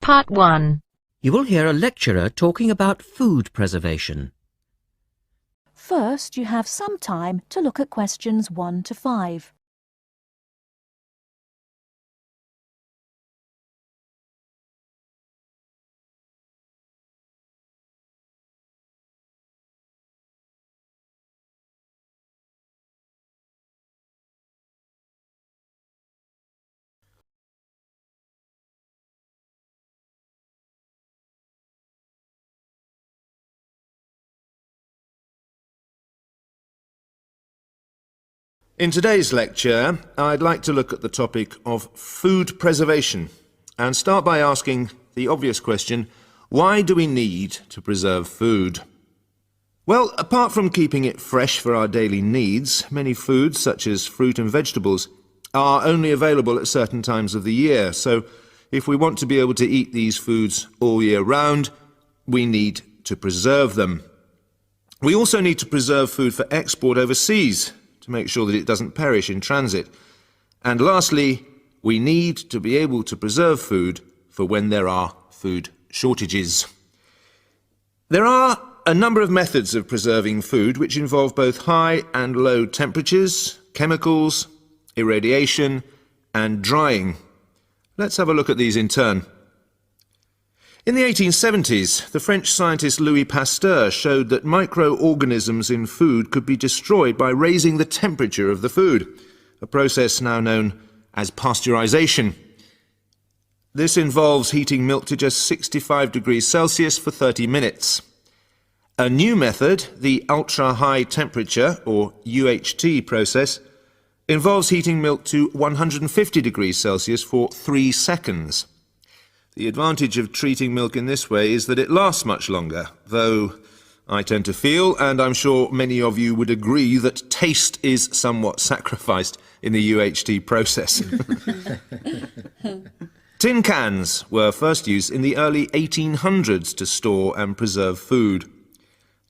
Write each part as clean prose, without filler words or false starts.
Part 1. You will hear a lecturer talking about food preservation. First, you have some time to look at questions 1 to 5. In today's lecture, I'd like to look at the topic of food preservation and start by asking the obvious question, why do we need to preserve food? Well, apart from keeping it fresh for our daily needs, many foods, such as fruit and vegetables, are only available at certain times of the year. So if we want to be able to eat these foods all year round, we need to preserve them. We also need to preserve food for export overseas, to make sure that it doesn't perish in transit. And lastly, we need to be able to preserve food for when there are food shortages. There are a number of methods of preserving food which involve both high and low temperatures, chemicals, irradiation, and drying. Let's have a look at these in turn. In the 1870s, the French scientist Louis Pasteur showed that microorganisms in food could be destroyed by raising the temperature of the food, a process now known as pasteurization. This involves heating milk to just 65 degrees Celsius for 30 minutes. A new method, the ultra-high temperature, or UHT process, involves heating milk to 150 degrees Celsius for 3 seconds. The advantage of treating milk in this way is that it lasts much longer, though I tend to feel, and I'm sure many of you would agree, that taste is somewhat sacrificed in the UHT process. Tin cans were first used in the early 1800s to store and preserve food.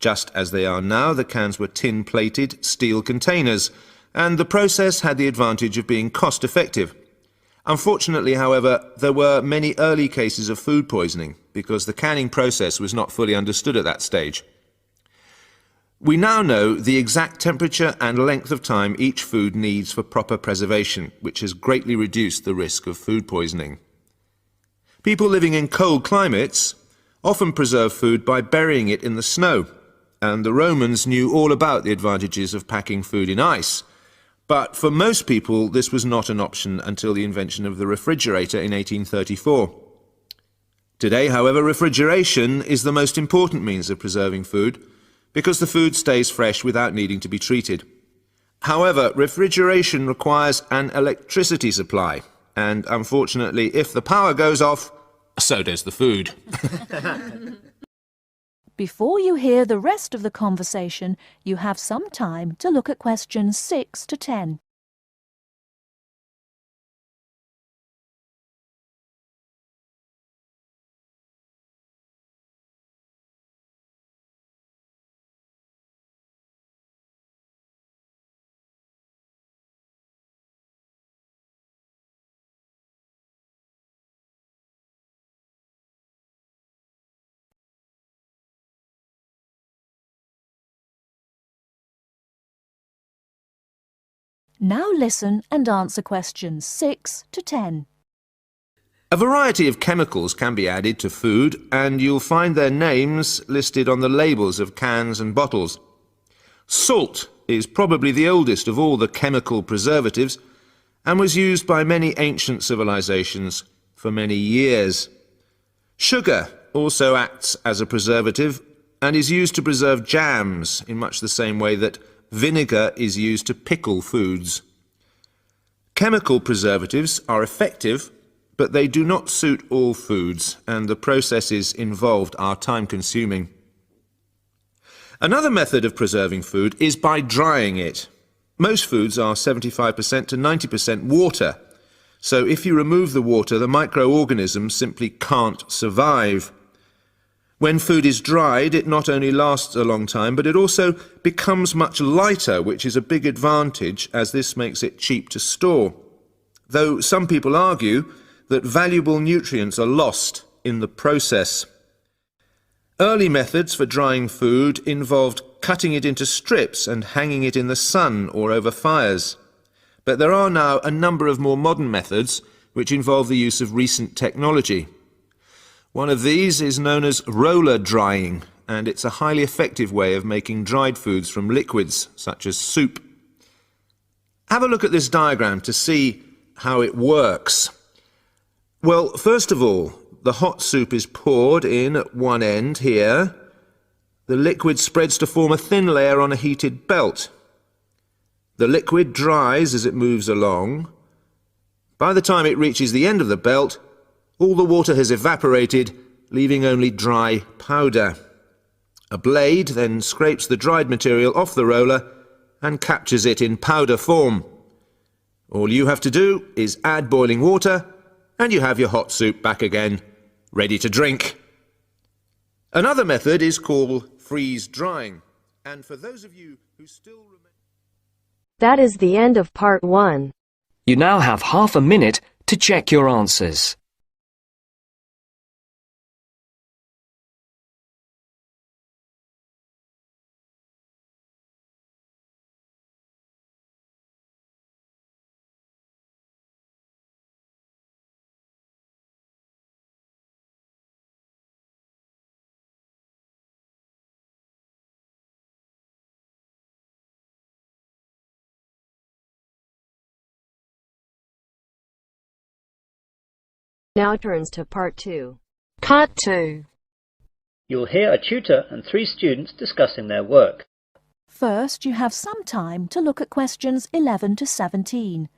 Just as they are now, the cans were tin-plated steel containers, and the process had the advantage of being cost-effective. Unfortunately, however, there were many early cases of food poisoning because the canning process was not fully understood at that stage. We now know the exact temperature and length of time each food needs for proper preservation, which has greatly reduced the risk of food poisoning. People living in cold climates often preserve food by burying it in the snow, and the Romans knew all about the advantages of packing food in ice. But for most people, this was not an option until the invention of the refrigerator in 1834. Today, however, refrigeration is the most important means of preserving food because the food stays fresh without needing to be treated. However, refrigeration requires an electricity supply, and unfortunately, if the power goes off, so does the food. Before you hear the rest of the conversation, you have some time to look at questions 6 to 10. Now listen and answer questions 6 to 10. A variety of chemicals can be added to food, and you'll find their names listed on the labels of cans and bottles. Salt is probably the oldest of all the chemical preservatives and was used by many ancient civilizations for many years. Sugar also acts as a preservative and is used to preserve jams in much the same way that vinegar is used to pickle foods. Chemical preservatives are effective, but they do not suit all foods, and the processes involved are time-consuming. Another method of preserving food is by drying it. Most foods are 75% to 90% water, so if you remove the water, the microorganisms simply can't survive. When food is dried, it not only lasts a long time, but it also becomes much lighter, which is a big advantage as this makes it cheap to store. Though some people argue that valuable nutrients are lost in the process. Early methods for drying food involved cutting it into strips and hanging it in the sun or over fires. But there are now a number of more modern methods which involve the use of recent technology. One of these is known as roller drying, and it's a highly effective way of making dried foods from liquids, such as soup. Have a look at this diagram to see how it works. Well, first of all, the hot soup is poured in at one end here. The liquid spreads to form a thin layer on a heated belt. The liquid dries as it moves along. By the time it reaches the end of the belt, all the water has evaporated, leaving only dry powder. A blade then scrapes the dried material off the roller and captures it in powder form. All you have to do is add boiling water, and you have your hot soup back again, ready to drink. Another method is called freeze drying, and for those of you who still remember... That is the end of part 1. You now have half a minute to check your answers. Now turns to part 2. Cut 2. You'll hear a tutor and 3 students discussing their work. First, you have some time to look at questions 11 to 17.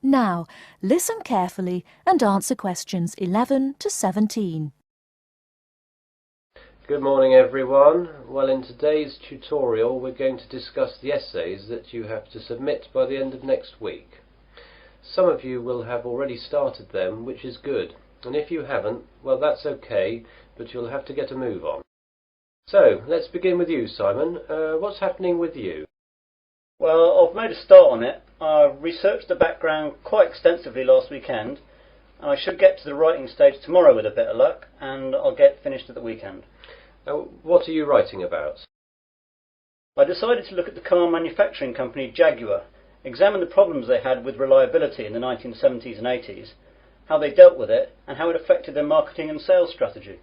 Now, listen carefully and answer questions 11 to 17. Good morning everyone. Well, in today's tutorial we're going to discuss the essays that you have to submit by the end of next week. Some of you will have already started them, which is good, and if you haven't, well, that's okay, but you'll have to get a move on. So, let's begin with you, Simon. What's happening with you? Well, I've made a start on it. I researched the background quite extensively last weekend, and I should get to the writing stage tomorrow with a bit of luck, and I'll get finished at the weekend. What are you writing about? I decided to look at the car manufacturing company Jaguar, examine the problems they had with reliability in the 1970s and 80s, how they dealt with it, and how it affected their marketing and sales strategy.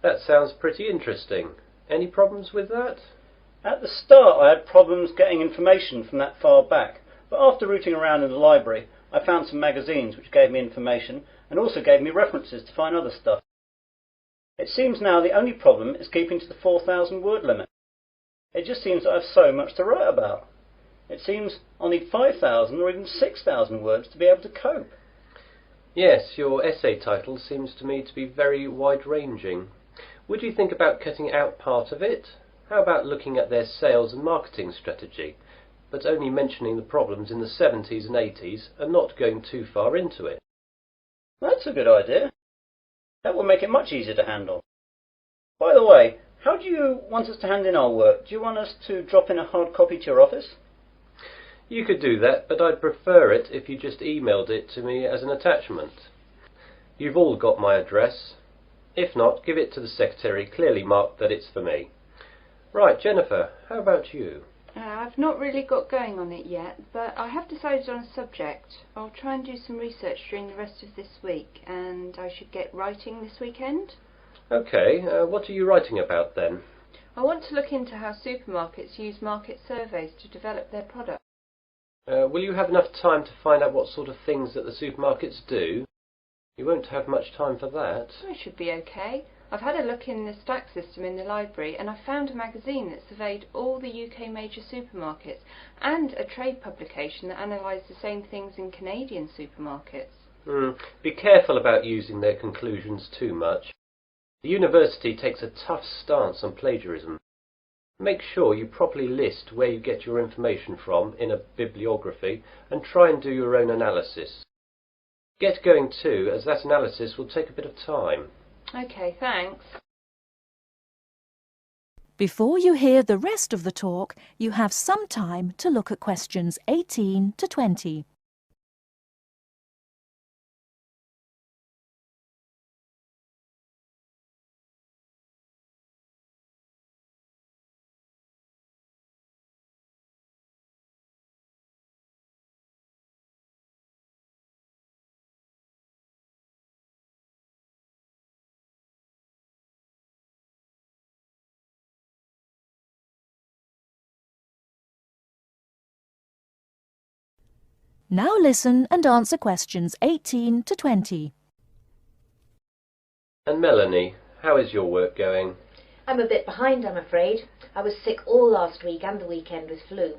That sounds pretty interesting. Any problems with that? At the start I had problems getting information from that far back, but after rooting around in the library I found some magazines which gave me information and also gave me references to find other stuff. It seems now the only problem is keeping to the 4,000 word limit. It just seems that I have so much to write about. It seems I'll need 5,000 or even 6,000 words to be able to cope. Yes, your essay title seems to me to be very wide-ranging. Would you think about cutting out part of it? How about looking at their sales and marketing strategy, but only mentioning the problems in the 70s and 80s and not going too far into it? That's a good idea. That will make it much easier to handle. By the way, how do you want us to hand in our work? Do you want us to drop in a hard copy to your office? You could do that, but I'd prefer it if you just emailed it to me as an attachment. You've all got my address. If not, give it to the secretary, clearly marked that it's for me. Right, Jennifer, how about you? I've not really got going on it yet, but I have decided on a subject. I'll try and do some research during the rest of this week, and I should get writing this weekend. Okay, what are you writing about then? I want to look into how supermarkets use market surveys to develop their products. Will you have enough time to find out what sort of things that the supermarkets do? You won't have much time for that. I should be okay. I've had a look in the stack system in the library and I found a magazine that surveyed all the UK major supermarkets and a trade publication that analysed the same things in Canadian supermarkets. Be careful about using their conclusions too much. The university takes a tough stance on plagiarism. Make sure you properly list where you get your information from in a bibliography and try and do your own analysis. Get going too, as that analysis will take a bit of time. OK, thanks. Before you hear the rest of the talk, you have some time to look at questions 18 to 20. Now listen and answer questions 18 to 20. And Melanie, how is your work going? I'm a bit behind, I'm afraid. I was sick all last week and the weekend with flu.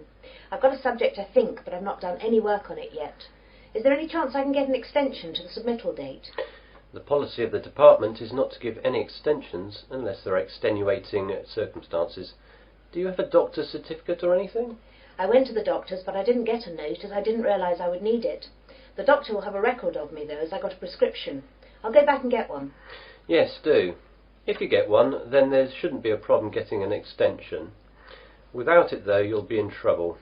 I've got a subject, I think, but I've not done any work on it yet. Is there any chance I can get an extension to the submittal date? The policy of the department is not to give any extensions unless there are extenuating circumstances. Do you have a doctor's certificate or anything? I went to the doctor's, but I didn't get a note as I didn't realise I would need it. The doctor will have a record of me, though, as I got a prescription. I'll go back and get one. Yes, do. If you get one, then there shouldn't be a problem getting an extension. Without it, though, you'll be in trouble.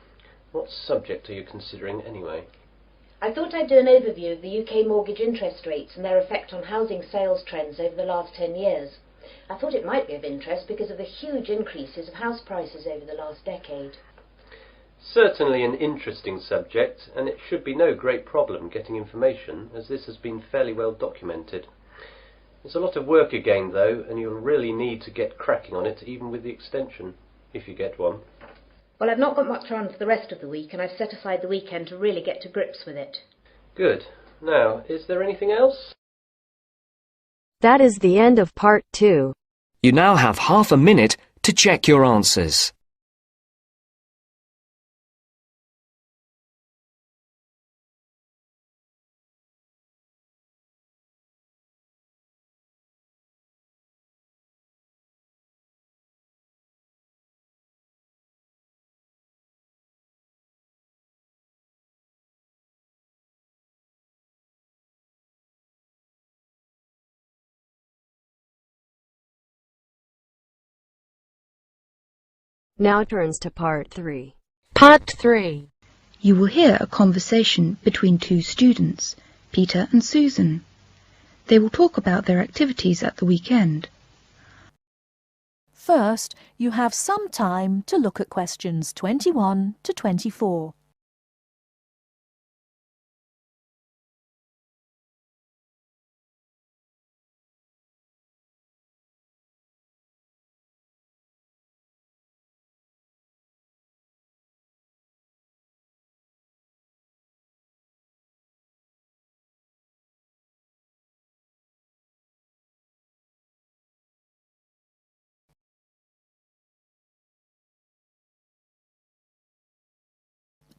What subject are you considering, anyway? I thought I'd do an overview of the UK mortgage interest rates and their effect on housing sales trends over the last 10 years. I thought it might be of interest because of the huge increases of house prices over the last decade. Certainly an interesting subject, and it should be no great problem getting information, as this has been fairly well documented. There's a lot of work again, though, and you'll really need to get cracking on it, even with the extension, if you get one. Well, I've not got much on for the rest of the week, and I've set aside the weekend to really get to grips with it. Good. Now, is there anything else? That is the end of part 2. You now have half a minute to check your answers. Now turns to part 3. Part 3. You will hear a conversation between two students, Peter and Susan. They will talk about their activities at the weekend. First, you have some time to look at questions 21 to 24.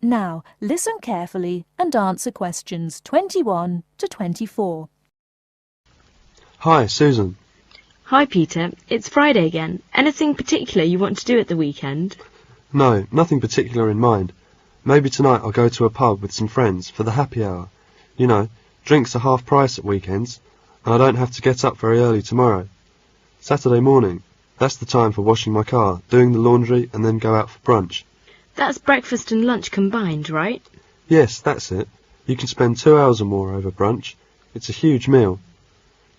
Now, listen carefully and answer questions 21 to 24. Hi, Susan. Hi, Peter. It's Friday again. Anything particular you want to do at the weekend? No, nothing particular in mind. Maybe tonight I'll go to a pub with some friends for the happy hour. You know, drinks are half price at weekends, and I don't have to get up very early tomorrow. Saturday morning, that's the time for washing my car, doing the laundry, and then go out for brunch. That's breakfast and lunch combined, right? Yes, that's it. You can spend 2 hours or more over brunch. It's a huge meal.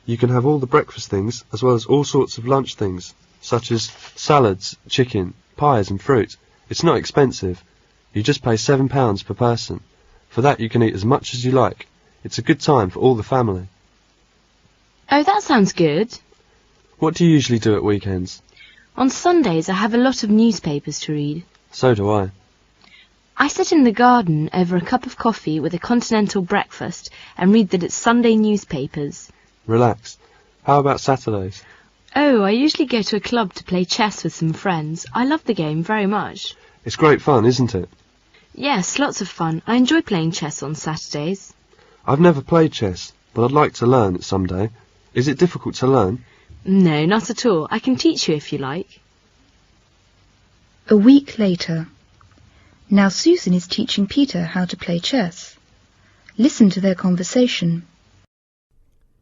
You can have all the breakfast things as well as all sorts of lunch things, such as salads, chicken, pies and fruit. It's not expensive. You just pay £7 per person. For that you can eat as much as you like. It's a good time for all the family. Oh, that sounds good. What do you usually do at weekends? On Sundays I have a lot of newspapers to read. So do I. I sit in the garden over a cup of coffee with a continental breakfast and read that it's Sunday newspapers. Relax. How about Saturdays? Oh, I usually go to a club to play chess with some friends. I love the game very much. It's great fun, isn't it? Yes, lots of fun. I enjoy playing chess on Saturdays. I've never played chess, but I'd like to learn it someday. Is it difficult to learn? No, not at all. I can teach you if you like. A week later. Now Susan is teaching Peter how to play chess. Listen to their conversation.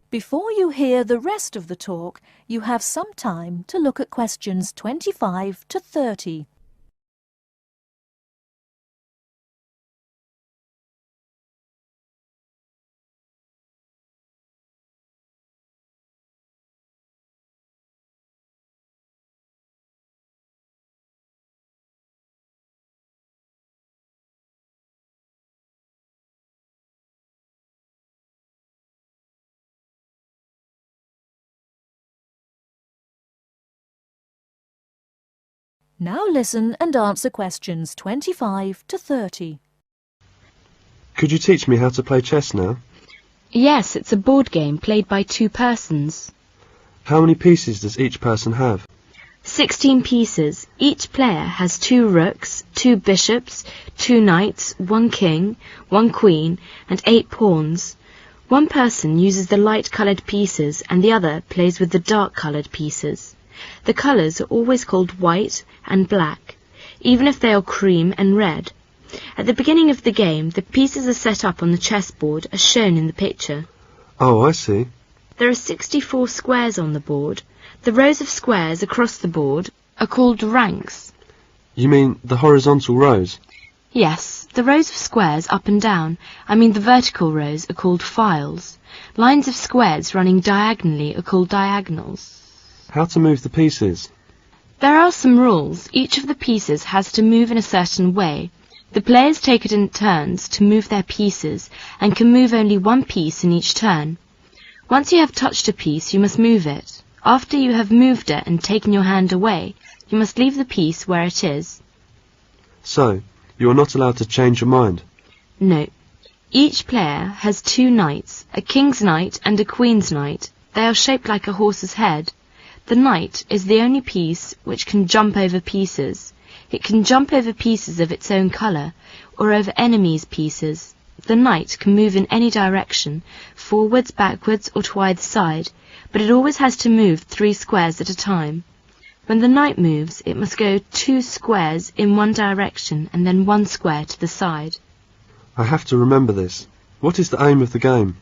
Before you hear the rest of the talk, you have some time to look at questions 25 to 30. Now listen and answer questions 25 to 30. Could you teach me how to play chess now? Yes, it's a board game played by 2 persons. How many pieces does each person have? 16 pieces. Each player has 2 rooks, 2 bishops, 2 knights, 1 king, 1 queen, and 8 pawns. One person uses the light-coloured pieces and the other plays with the dark-coloured pieces. The colours are always called white and black, even if they are cream and red. At the beginning of the game, the pieces are set up on the chessboard as shown in the picture. Oh, I see. There are 64 squares on the board. The rows of squares across the board are called ranks. You mean the horizontal rows? Yes, the rows of squares up and down, the vertical rows, are called files. Lines of squares running diagonally are called diagonals. How to move the pieces? There are some rules. Each of the pieces has to move in a certain way. The players take it in turns to move their pieces and can move only one piece in each turn. Once you have touched a piece, you must move it. After you have moved it and taken your hand away, you must leave the piece where it is. So, you are not allowed to change your mind? No. Each player has 2 knights, a king's knight and a queen's knight. They are shaped like a horse's head. The knight is the only piece which can jump over pieces. It can jump over pieces of its own colour, or over enemies' pieces. The knight can move in any direction, forwards, backwards, or to either side, but it always has to move 3 squares at a time. When the knight moves, it must go 2 squares in one direction and then 1 square to the side. I have to remember this. What is the aim of the game?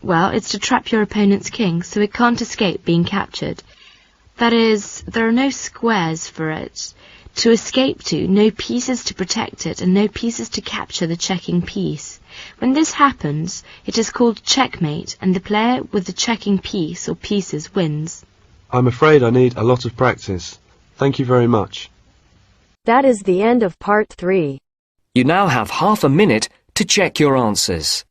Well, it's to trap your opponent's king so it can't escape being captured. That is, there are no squares for it to escape to, no pieces to protect it, and no pieces to capture the checking piece. When this happens, it is called checkmate, and the player with the checking piece or pieces wins. I'm afraid I need a lot of practice. Thank you very much. That is the end of part 3. You now have half a minute to check your answers.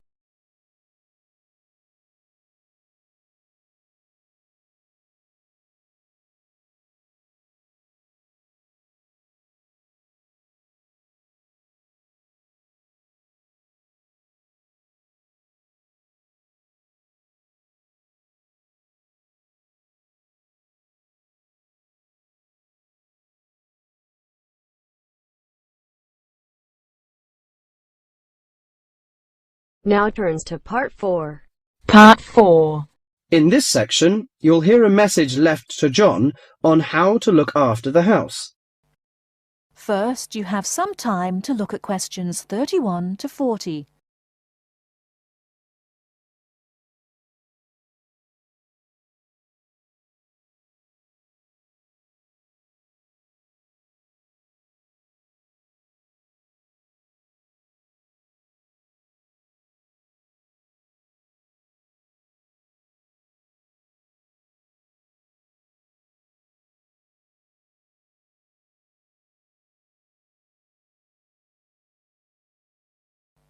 Now turns to part 4. Part 4. In this section, you'll hear a message left to John on how to look after the house. First, you have some time to look at questions 31 to 40.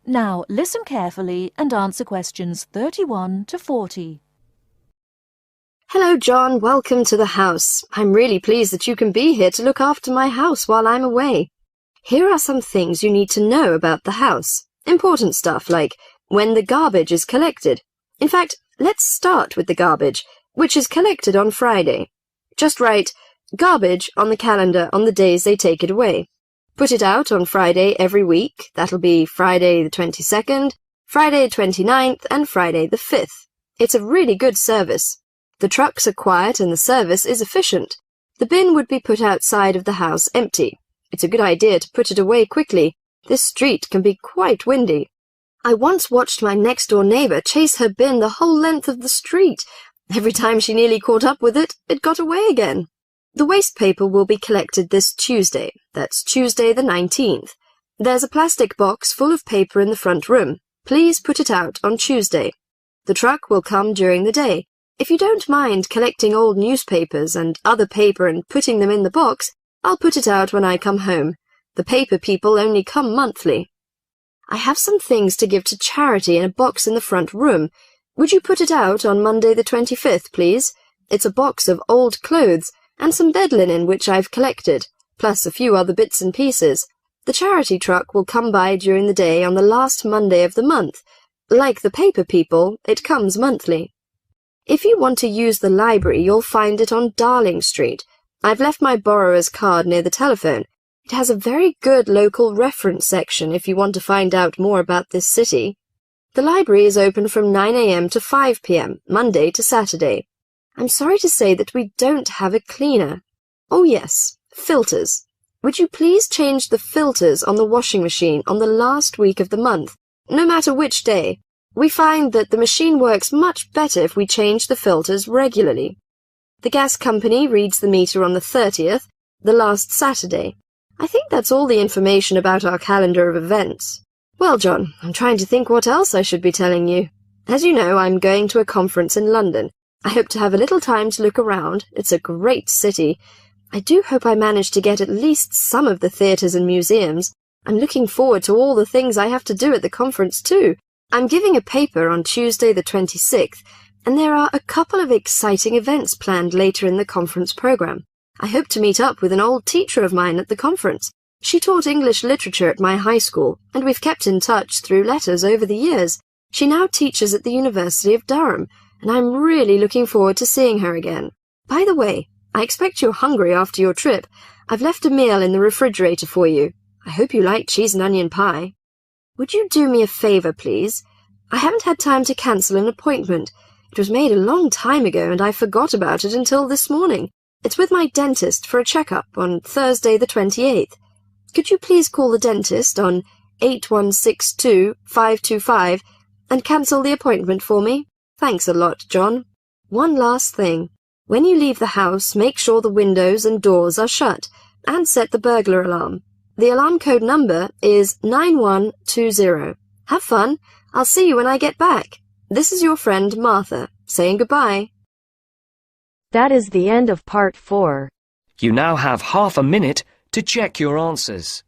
Now listen carefully and answer questions 31 to 40. Hello, John. Welcome to the house. I'm really pleased that you can be here to look after my house while I'm away. Here are some things you need to know about the house. Important stuff like when the garbage is collected. In fact, let's start with the garbage, which is collected on Friday. Just write garbage on the calendar on the days they take it away. Put it out on Friday every week. That'll be Friday the 22nd, Friday the 29th, and Friday the 5th. It's a really good service. The trucks are quiet and the service is efficient. The bin would be put outside of the house empty. It's a good idea to put it away quickly. This street can be quite windy. I once watched my next-door neighbour chase her bin the whole length of the street. Every time she nearly caught up with it, it got away again. The waste paper will be collected this Tuesday. That's Tuesday the 19th. There's a plastic box full of paper in the front room. Please put it out on Tuesday. The truck will come during the day. If you don't mind collecting old newspapers and other paper and putting them in the box, I'll put it out when I come home. The paper people only come monthly. I have some things to give to charity in a box in the front room. Would you put it out on Monday the 25th, please? It's a box of old clothes and some bed linen which I've collected, plus a few other bits and pieces. The charity truck will come by during the day on the last Monday of the month. Like the paper people, it comes monthly. If you want to use the library, you'll find it on Darling Street. I've left my borrower's card near the telephone. It has a very good local reference section if you want to find out more about this city. The library is open from 9 a.m. to 5 p.m., Monday to Saturday. I'm sorry to say that we don't have a cleaner. Oh yes, filters. Would you please change the filters on the washing machine on the last week of the month, no matter which day? We find that the machine works much better if we change the filters regularly. The gas company reads the meter on the 30th, the last Saturday. I think that's all the information about our calendar of events. Well, John, I'm trying to think what else I should be telling you. As you know, I'm going to a conference in London. I hope to have a little time to look around. It's a great city. I do hope I manage to get at least some of the theatres and museums. I'm looking forward to all the things I have to do at the conference too. I'm giving a paper on Tuesday the 26th, and there are a couple of exciting events planned later in the conference programme. I hope to meet up with an old teacher of mine at the conference. She taught English literature at my high school, and we've kept in touch through letters over the years. She now teaches at the University of Durham, and I'm really looking forward to seeing her again. By the way, I expect you're hungry after your trip. I've left a meal in the refrigerator for you. I hope you like cheese and onion pie. Would you do me a favour, please? I haven't had time to cancel an appointment. It was made a long time ago, and I forgot about it until this morning. It's with my dentist for a checkup on Thursday the 28th. Could you please call the dentist on 8162-525 and cancel the appointment for me? Thanks a lot, John. One last thing. When you leave the house, make sure the windows and doors are shut, and set the burglar alarm. The alarm code number is 9120. Have fun. I'll see you when I get back. This is your friend Martha, saying goodbye. That is the end of part 4. You now have half a minute to check your answers.